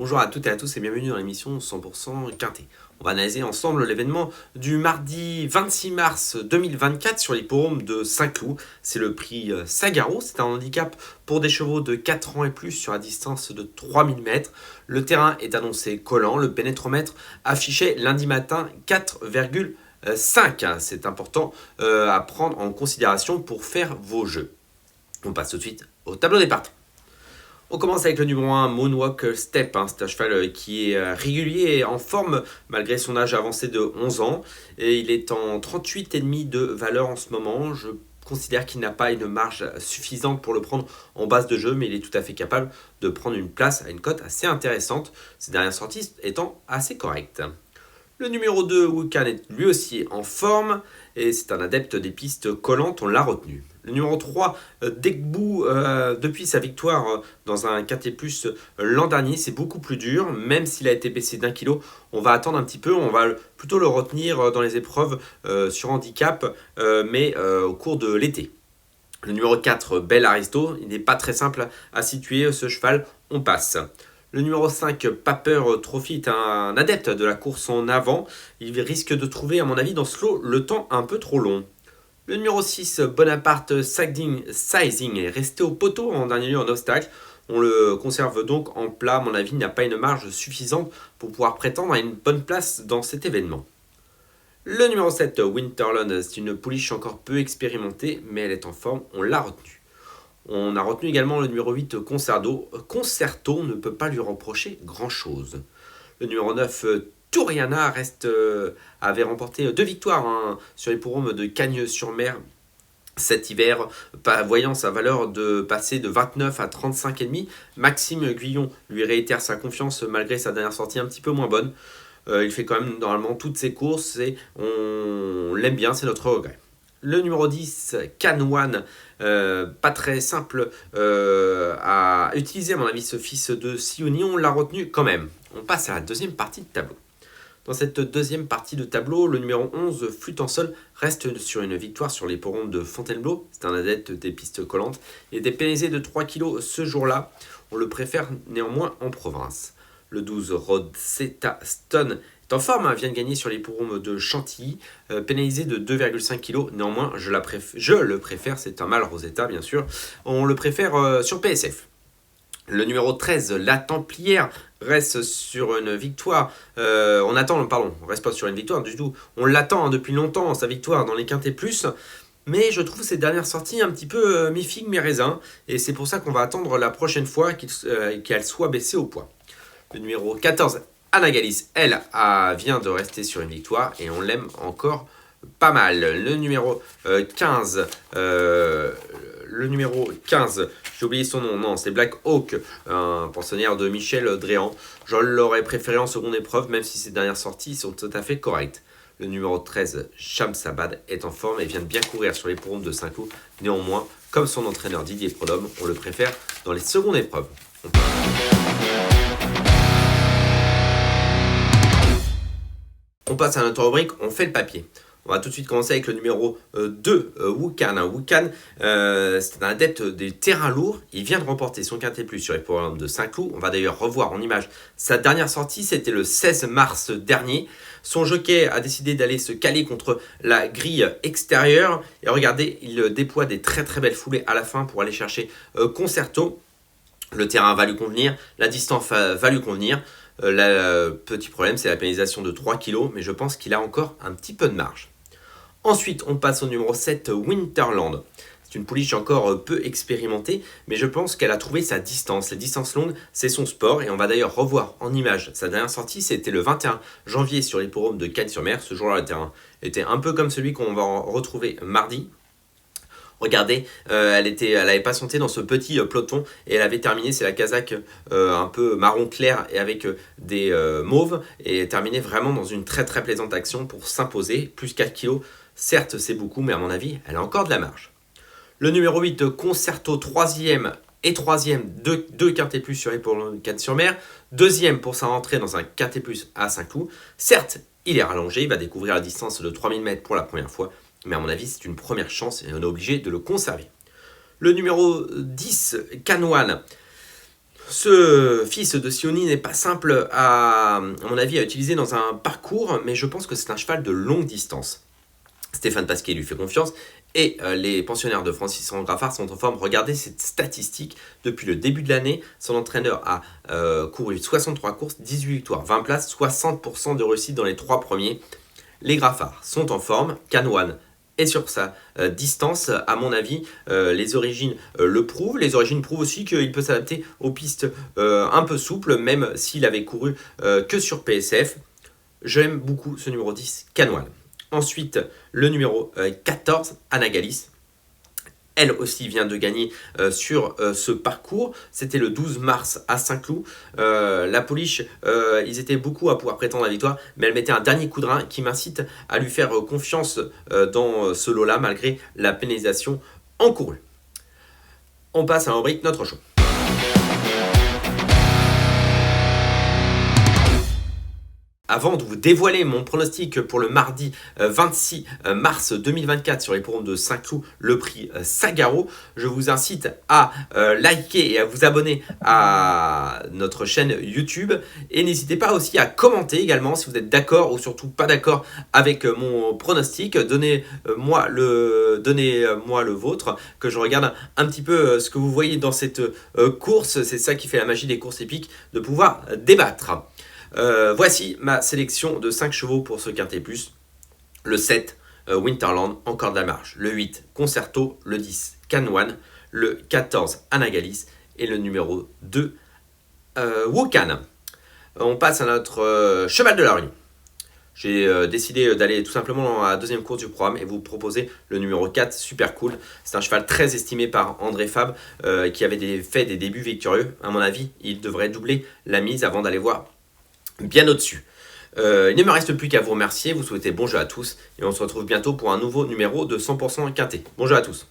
Bonjour à toutes et à tous et bienvenue dans l'émission 100% Quintet. On va analyser ensemble l'événement du mardi 26 mars 2024 sur l'hippodrome de Saint-Cloud. C'est le prix Sagaro, c'est un handicap pour des chevaux de 4 ans et plus sur la distance de 3000 mètres. Le terrain est annoncé collant, le pénétromètre affichait lundi matin 4,5. C'est important à prendre en considération pour faire vos jeux. On passe tout de suite au tableau des partants. On commence avec le numéro 1, Moonwalk Step. C'est un cheval qui est régulier et en forme malgré son âge avancé de 11 ans. Et il est en 38,5 de valeur en ce moment. Je considère qu'il n'a pas une marge suffisante pour le prendre en base de jeu, mais il est tout à fait capable de prendre une place à une cote assez intéressante, ses dernières sorties étant assez correctes. Le numéro 2, Wukan, est lui aussi en forme et c'est un adepte des pistes collantes, on l'a retenu. Le numéro 3, Dekbou, depuis sa victoire dans un Quintet Plus l'an dernier, c'est beaucoup plus dur, même s'il a été baissé d'1 kilo. On va attendre un petit peu, on va plutôt le retenir dans les épreuves sur handicap, mais au cours de l'été. Le numéro 4, Bel Aristo, il n'est pas très simple à situer ce cheval, on passe. Le numéro 5, Paper Trophy, est un adepte de la course en avant. Il risque de trouver, à mon avis, dans ce lot, le temps un peu trop long. Le numéro 6, Bonaparte Sizing, est resté au poteau en dernier lieu en obstacle. On le conserve donc en plat. À mon avis, il n'a pas une marge suffisante pour pouvoir prétendre à une bonne place dans cet événement. Le numéro 7, Winterland, c'est une pouliche encore peu expérimentée, mais elle est en forme, on l'a retenue. On a retenu également le numéro 8, Concerto. Concerto ne peut pas lui reprocher grand-chose. Le numéro 9, Touriana avait remporté 2 victoires sur l'hippodrome de Cagnes-sur-Mer cet hiver, voyant sa valeur de passer de 29 à 35,5. Maxime Guyon lui réitère sa confiance malgré sa dernière sortie un petit peu moins bonne. Il fait quand même normalement toutes ses courses et on l'aime bien, c'est notre regret. Le numéro 10, Canwan, pas très simple à utiliser à mon avis, ce fils de Sioni, on l'a retenu quand même. On passe à la deuxième partie de tableau. Dans cette deuxième partie de tableau, le numéro 11, Flûte en sol, reste sur une victoire sur l'hippodrome de Fontainebleau. C'est un adepte des pistes collantes. Il était pénalisé de 3 kg ce jour-là. On le préfère néanmoins en province. Le 12, Rosetta Stone, est en forme, vient de gagner sur l'hippodrome de Chantilly, pénalisé de 2,5 kg. Néanmoins, je le préfère, c'est un mâle Rosetta bien sûr. On le préfère sur PSF. Le numéro 13, La Templière, reste sur une victoire. On reste pas sur une victoire du tout. On l'attend depuis longtemps, sa victoire dans les Quintet Plus. Mais je trouve ses dernières sorties un petit peu mi-figue, mi-raisin. Et c'est pour ça qu'on va attendre la prochaine fois qu'elle soit baissée au poids. Le numéro 14, Anagalis, elle, vient de rester sur une victoire et on l'aime encore pas mal. Le numéro 15, j'ai oublié son nom, non, c'est Black Hawk, un pensionnaire de Michel Dréan. Je l'aurais préféré en seconde épreuve, même si ses dernières sorties sont tout à fait correctes. Le numéro 13, Shamsabad, est en forme et vient de bien courir sur les l'hippodrome de Saint-Cloud. Néanmoins, comme son entraîneur Didier Prodhomme, on le préfère dans les secondes épreuves. On passe à notre rubrique, on fait le papier. On va tout de suite commencer avec le numéro 2, Wukan. Wukan, c'est un adepte des terrains lourds. Il vient de remporter son Quintet Plus sur les programmes de Saint-Cloud. On va d'ailleurs revoir en image sa dernière sortie. C'était le 16 mars dernier. Son jockey a décidé d'aller se caler contre la grille extérieure. Et regardez, il déploie des très très belles foulées à la fin pour aller chercher Concerto. Le terrain va lui convenir, la distance va lui convenir. Le petit problème, c'est la pénalisation de 3 kg, mais je pense qu'il a encore un petit peu de marge. Ensuite, on passe au numéro 7, Winterland. C'est une pouliche encore peu expérimentée, mais je pense qu'elle a trouvé sa distance. Les distances longues, c'est son sport, et on va d'ailleurs revoir en image sa dernière sortie. C'était le 21 janvier sur l'hippodrome de Cagnes-sur-Mer. Ce jour-là, le terrain était un peu comme celui qu'on va retrouver mardi. Regardez, elle avait patienté dans ce petit peloton et elle avait terminé, c'est la casaque un peu marron clair et avec des mauves, et terminé vraiment dans une très très plaisante action pour s'imposer, plus 4 kg. Certes, c'est beaucoup, mais à mon avis, elle a encore de la marge. Le numéro 8, Concerto, 3e et 3e, 2 Quintet Plus sur l'hippodrome de Cagnes-sur-Mer. 2e pour sa rentrée dans un Quintet Plus à Saint-Cloud. Certes, il est rallongé, il va découvrir la distance de 3000 mètres pour la première fois. Mais à mon avis, c'est une première chance et on est obligé de le conserver. Le numéro 10, Canwan. Ce fils de Sioni n'est pas simple à mon avis, à utiliser dans un parcours, mais je pense que c'est un cheval de longue distance. Stéphane Pasquier lui fait confiance et les pensionnaires de Francis Graffard sont en forme. Regardez cette statistique. Depuis le début de l'année, son entraîneur a couru 63 courses, 18 victoires, 20 places, 60% de réussite dans les 3 premiers. Les Graffards sont en forme. Canwan est sur sa distance, à mon avis. Les origines le prouvent. Les origines prouvent aussi qu'il peut s'adapter aux pistes un peu souples, même s'il avait couru que sur PSF. J'aime beaucoup ce numéro 10, Canwan. Ensuite, le numéro 14, Anagalis. Elle aussi vient de gagner sur ce parcours. C'était le 12 mars à Saint-Cloud. La Pouliche, ils étaient beaucoup à pouvoir prétendre à la victoire, mais elle mettait un dernier coup de rein qui m'incite à lui faire confiance dans ce lot-là, malgré la pénalisation encourue. On passe à la rubrique Notre Show. Avant de vous dévoiler mon pronostic pour le mardi 26 mars 2024 sur les l'hippodrome de Saint-Cloud, le prix Sagaro, je vous incite à liker et à vous abonner à notre chaîne YouTube. Et n'hésitez pas aussi à commenter également si vous êtes d'accord ou surtout pas d'accord avec mon pronostic. Donnez-moi le vôtre, que je regarde un petit peu ce que vous voyez dans cette course. C'est ça qui fait la magie des courses épiques, de pouvoir débattre. Voici ma sélection de 5 chevaux pour ce Quintet Plus. Le 7, Winterland, encore de la marge. Le 8, Concerto. Le 10, Canwan. Le 14, Anagalis. Et le numéro 2, Wokan. On passe à notre cheval de la Réunion. J'ai décidé d'aller tout simplement dans la deuxième course du programme et vous proposer le numéro 4, Super Cool. C'est un cheval très estimé par André Fabre qui avait fait des débuts victorieux. À mon avis, il devrait doubler la mise avant d'aller voir bien au-dessus. Il ne me reste plus qu'à vous remercier, vous souhaiter bon jeu à tous et on se retrouve bientôt pour un nouveau numéro de 100% Quintet. Bon jeu à tous.